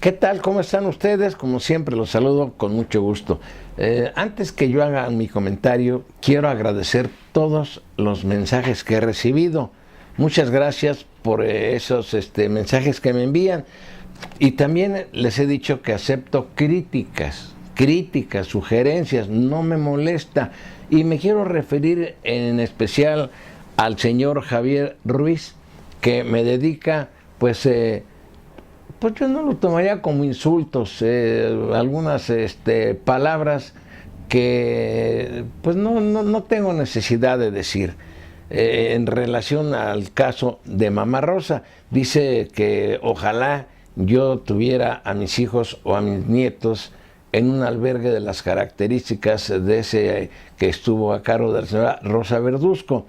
¿Qué tal? ¿Cómo están ustedes? Como siempre, los saludo con mucho gusto. Antes que yo haga mi comentario, quiero agradecer todos los mensajes que he recibido. Muchas gracias por esos mensajes que me envían. Y también les he dicho que acepto críticas, sugerencias, no me molesta. Y me quiero referir en especial al señor Javier Ruiz, que me dedica, pues yo no lo tomaría como insultos, algunas palabras que pues no tengo necesidad de decir. En relación al caso de Mamá Rosa, dice que ojalá yo tuviera a mis hijos o a mis nietos en un albergue de las características de ese que estuvo a cargo de la señora Rosa Verduzco.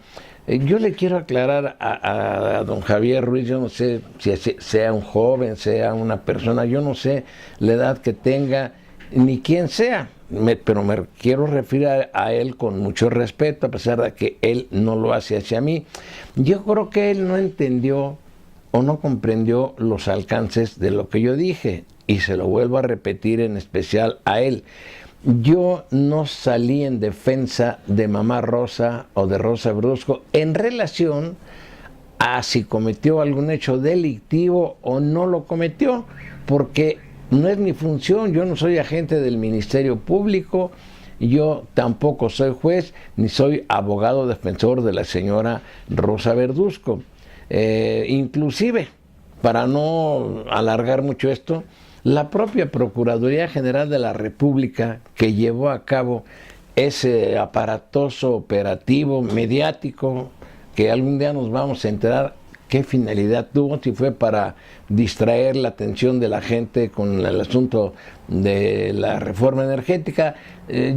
Yo le quiero aclarar a don Javier Ruiz, yo no sé si sea un joven, sea una persona, yo no sé la edad que tenga, ni quién sea, pero me quiero referir a él con mucho respeto, a pesar de que él no lo hace hacia mí. Yo creo que él no entendió o no comprendió los alcances de lo que yo dije, y se lo vuelvo a repetir en especial a él. Yo no salí en defensa de Mamá Rosa o de Rosa Verduzco en relación a si cometió algún hecho delictivo o no lo cometió, porque no es mi función, yo no soy agente del Ministerio Público, yo tampoco soy juez, ni soy abogado defensor de la señora Rosa Verduzco. Inclusive, para no alargar mucho esto, la propia Procuraduría General de la República, que llevó a cabo ese aparatoso operativo mediático, que algún día nos vamos a enterar qué finalidad tuvo, si fue para distraer la atención de la gente con el asunto de la reforma energética,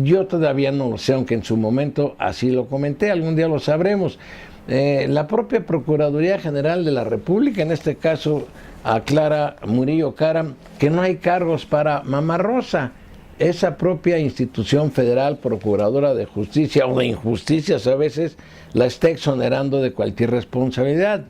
yo todavía no lo sé, aunque en su momento así lo comenté, algún día lo sabremos. La propia Procuraduría General de la República, en este caso aclara Murillo Karam, que no hay cargos para Mamá Rosa. Esa propia institución federal, procuradora de justicia o de injusticias a veces, la está exonerando de cualquier responsabilidad.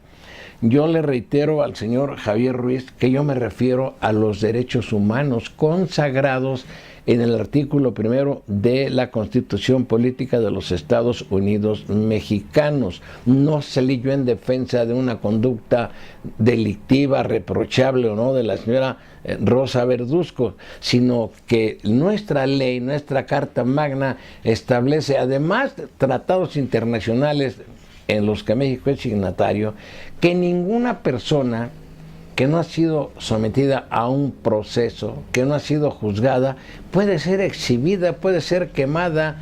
Yo le reitero al señor Javier Ruiz que yo me refiero a los derechos humanos consagrados en el artículo 1 de la Constitución Política de los Estados Unidos Mexicanos. No salí yo en defensa de una conducta delictiva, reprochable o no, de la señora Rosa Verduzco, sino que nuestra ley, nuestra Carta Magna establece, además de tratados internacionales en los que México es signatario, que ninguna persona que no ha sido sometida a un proceso, que no ha sido juzgada, puede ser exhibida, puede ser quemada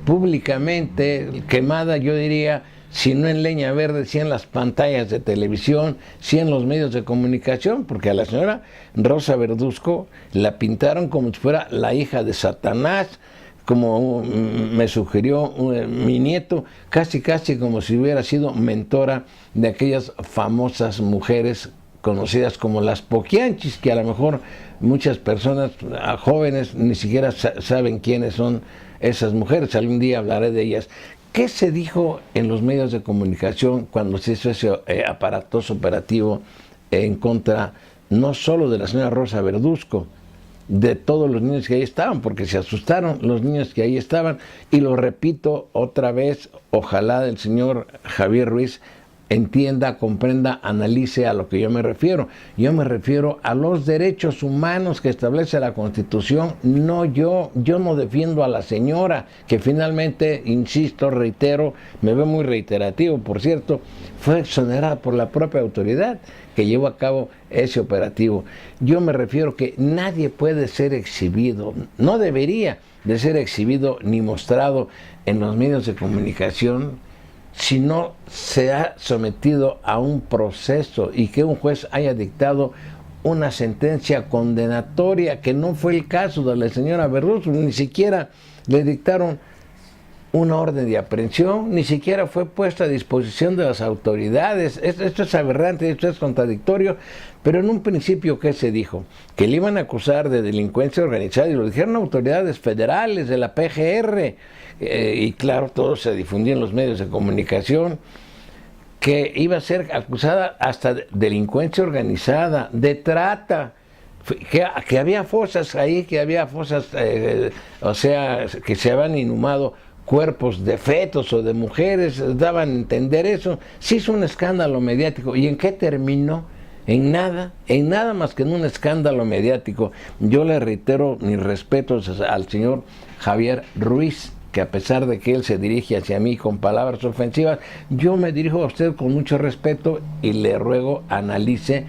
públicamente, quemada, yo diría, si no en leña verde, si en las pantallas de televisión, si en los medios de comunicación, porque a la señora Rosa Verduzco la pintaron como si fuera la hija de Satanás, como me sugirió mi nieto, casi como si hubiera sido mentora de aquellas famosas mujeres conocidas como las Poquianchis, que a lo mejor muchas personas jóvenes ni siquiera saben quiénes son esas mujeres. Algún día hablaré de ellas. ¿Qué se dijo en los medios de comunicación cuando se hizo ese aparatoso operativo en contra no solo de la señora Rosa Verduzco, de todos los niños que ahí estaban, porque se asustaron los niños que ahí estaban? Y lo repito otra vez, ojalá el señor Javier Ruiz entienda, comprenda, analice a lo que yo me refiero. Yo me refiero a los derechos humanos que establece la Constitución, no yo no defiendo a la señora, que finalmente, insisto, reitero, me veo muy reiterativo, por cierto, fue exonerada por la propia autoridad que llevó a cabo ese operativo. Yo me refiero que nadie puede ser exhibido, no debería de ser exhibido ni mostrado en los medios de comunicación si no se ha sometido a un proceso y que un juez haya dictado una sentencia condenatoria, que no fue el caso de la señora Verduzco, ni siquiera le dictaron una orden de aprehensión, ni siquiera fue puesta a disposición de las autoridades. Esto es aberrante, esto es contradictorio, pero en un principio, ¿qué se dijo? Que le iban a acusar de delincuencia organizada, y lo dijeron autoridades federales de la PGR, y claro, todo se difundió en los medios de comunicación, que iba a ser acusada hasta de delincuencia organizada, de trata, que había fosas ahí, que había fosas, o sea, que se habían inhumado cuerpos de fetos o de mujeres, daban a entender eso. Sí es un escándalo mediático. ¿Y en qué terminó? En nada más que en un escándalo mediático. Yo le reitero mis respetos al señor Javier Ruiz, que a pesar de que él se dirige hacia mí con palabras ofensivas, yo me dirijo a usted con mucho respeto y le ruego analice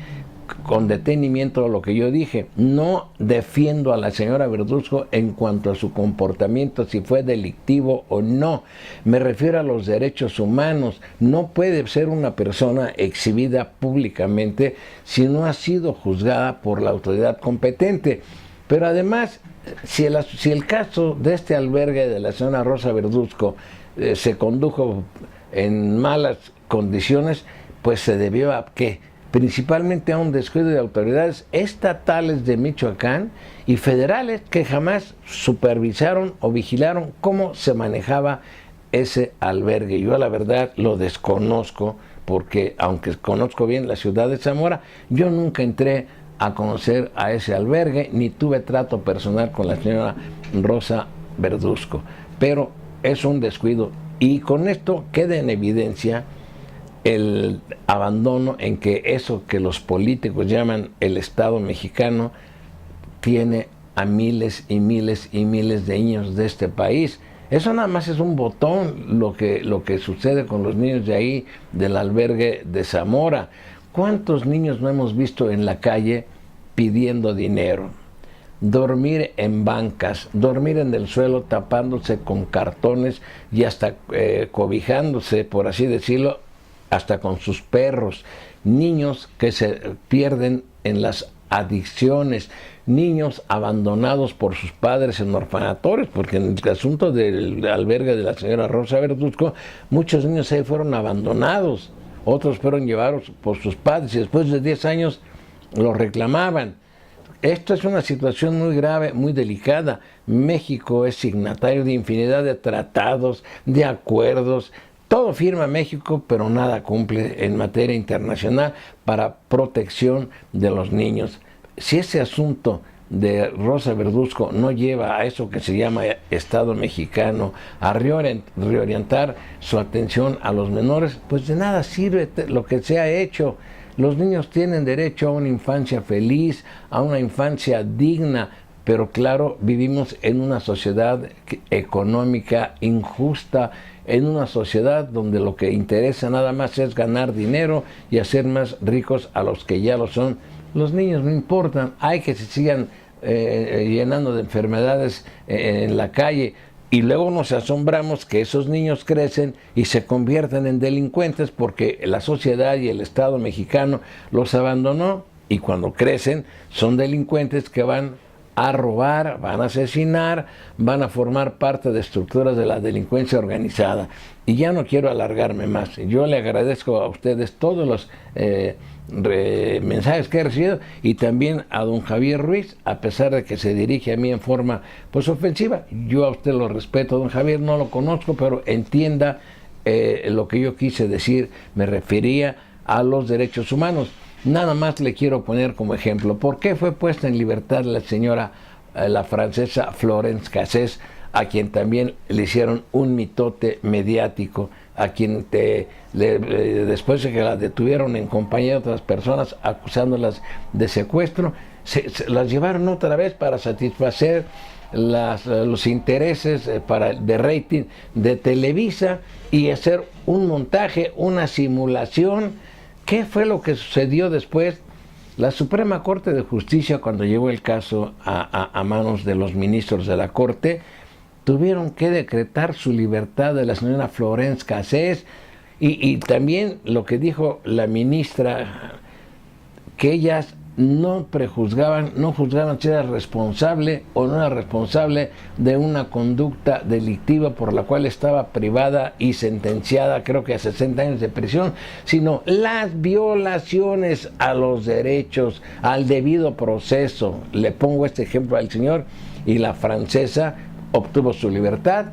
con detenimiento lo que yo dije. No defiendo a la señora Verduzco en cuanto a su comportamiento, si fue delictivo o no. Me refiero a los derechos humanos. No puede ser una persona exhibida públicamente si no ha sido juzgada por la autoridad competente. Pero además, si el caso de este albergue de la señora Rosa Verduzco se condujo en malas condiciones, pues se debió a ¿qué? Principalmente a un descuido de autoridades estatales de Michoacán y federales que jamás supervisaron o vigilaron cómo se manejaba ese albergue. Yo la verdad lo desconozco porque, aunque conozco bien la ciudad de Zamora, yo nunca entré a conocer a ese albergue ni tuve trato personal con la señora Rosa Verduzco, pero es un descuido y con esto queda en evidencia el abandono en que eso que los políticos llaman el Estado mexicano tiene a miles y miles y miles de niños de este país. Eso nada más es un botón lo que sucede con los niños de ahí, del albergue de Zamora. ¿Cuántos niños no hemos visto en la calle pidiendo dinero? Dormir en bancas, dormir en el suelo tapándose con cartones y hasta cobijándose, por así decirlo, hasta con sus perros. Niños que se pierden en las adicciones, niños abandonados por sus padres en orfanatorios, porque en el asunto del albergue de la señora Rosa Verduzco, muchos niños ahí fueron abandonados, otros fueron llevados por sus padres y después de 10 años los reclamaban. Esto es una situación muy grave, muy delicada. México es signatario de infinidad de tratados, de acuerdos. Todo firma México, pero nada cumple en materia internacional para protección de los niños. Si ese asunto de Rosa Verduzco no lleva a eso que se llama Estado mexicano, a reorientar su atención a los menores, pues de nada sirve lo que se ha hecho. Los niños tienen derecho a una infancia feliz, a una infancia digna, pero claro, vivimos en una sociedad económica injusta, en una sociedad donde lo que interesa nada más es ganar dinero y hacer más ricos a los que ya lo son. Los niños no importan, hay que se sigan llenando de enfermedades en la calle y luego nos asombramos que esos niños crecen y se convierten en delincuentes porque la sociedad y el Estado mexicano los abandonó y cuando crecen son delincuentes que van a robar, van a asesinar, van a formar parte de estructuras de la delincuencia organizada. Y ya no quiero alargarme más. Yo le agradezco a ustedes todos los mensajes que he recibido y también a don Javier Ruiz, a pesar de que se dirige a mí en forma pues ofensiva. Yo a usted lo respeto, don Javier, no lo conozco, pero entienda lo que yo quise decir, me refería a los derechos humanos. Nada más le quiero poner como ejemplo. ¿Por qué fue puesta en libertad la señora, la francesa Florence Cassés, a quien también le hicieron un mitote mediático, a quien después de que la detuvieron en compañía de otras personas acusándolas de secuestro, las llevaron otra vez para satisfacer los intereses de rating de Televisa y hacer un montaje, una simulación? ¿Qué fue lo que sucedió después? La Suprema Corte de Justicia, cuando llevó el caso a manos de los ministros de la Corte, tuvieron que decretar su libertad de la señora Florence Cassés y también lo que dijo la ministra, que ellas no prejuzgaban, no juzgaban si era responsable o no era responsable de una conducta delictiva por la cual estaba privada y sentenciada, creo que a 60 años de prisión, sino las violaciones a los derechos, al debido proceso. Le pongo este ejemplo al señor, y la francesa obtuvo su libertad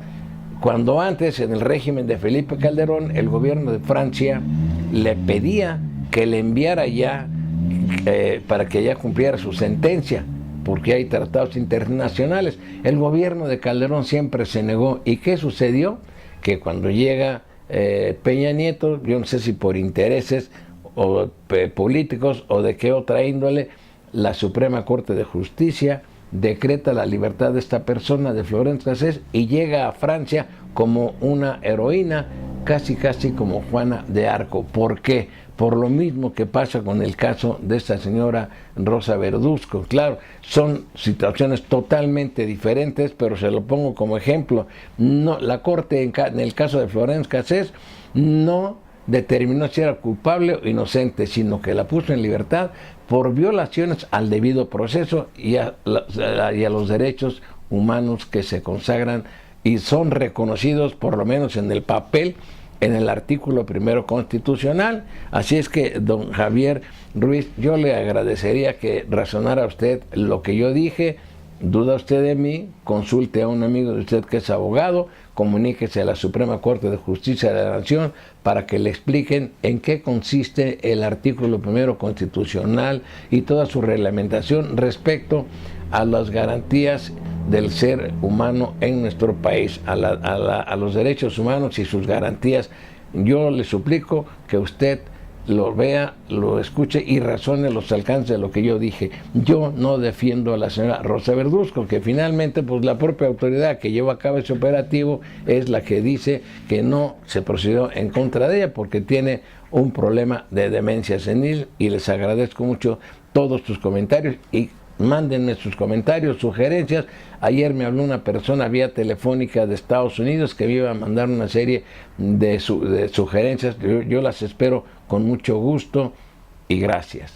cuando antes, en el régimen de Felipe Calderón, el gobierno de Francia le pedía que le enviara ya para que ya cumpliera su sentencia, porque hay tratados internacionales. El gobierno de Calderón siempre se negó. ¿Y qué sucedió? Que cuando llega Peña Nieto, yo no sé si por intereses políticos o de qué otra índole, la Suprema Corte de Justicia decreta la libertad de esta persona, de Florence Cassés, y llega a Francia como una heroína, casi como Juana de Arco. ¿Por qué? Por lo mismo que pasa con el caso de esta señora Rosa Verduzco. Claro, son situaciones totalmente diferentes, pero se lo pongo como ejemplo. No, la Corte en el caso de Florence Cassés no determinó si era culpable o inocente, sino que la puso en libertad por violaciones al debido proceso y a los derechos humanos que se consagran y son reconocidos, por lo menos en el papel, en el artículo 1 constitucional. Así es que, don Javier Ruiz, yo le agradecería que razonara usted lo que yo dije. Duda usted de mí, consulte a un amigo de usted que es abogado, comuníquese a la Suprema Corte de Justicia de la Nación para que le expliquen en qué consiste el artículo 1 constitucional y toda su reglamentación respecto a las garantías del ser humano en nuestro país, a los derechos humanos y sus garantías. Yo le suplico que usted lo vea, lo escuche y razone los alcances de lo que yo dije. Yo no defiendo a la señora Rosa Verduzco, que finalmente pues la propia autoridad que lleva a cabo ese operativo es la que dice que no se procedió en contra de ella porque tiene un problema de demencia senil. Y les agradezco mucho todos sus comentarios y mándenme sus comentarios, sugerencias. Ayer me habló una persona vía telefónica de Estados Unidos que me iba a mandar una serie de sugerencias. Yo las espero con mucho gusto y gracias.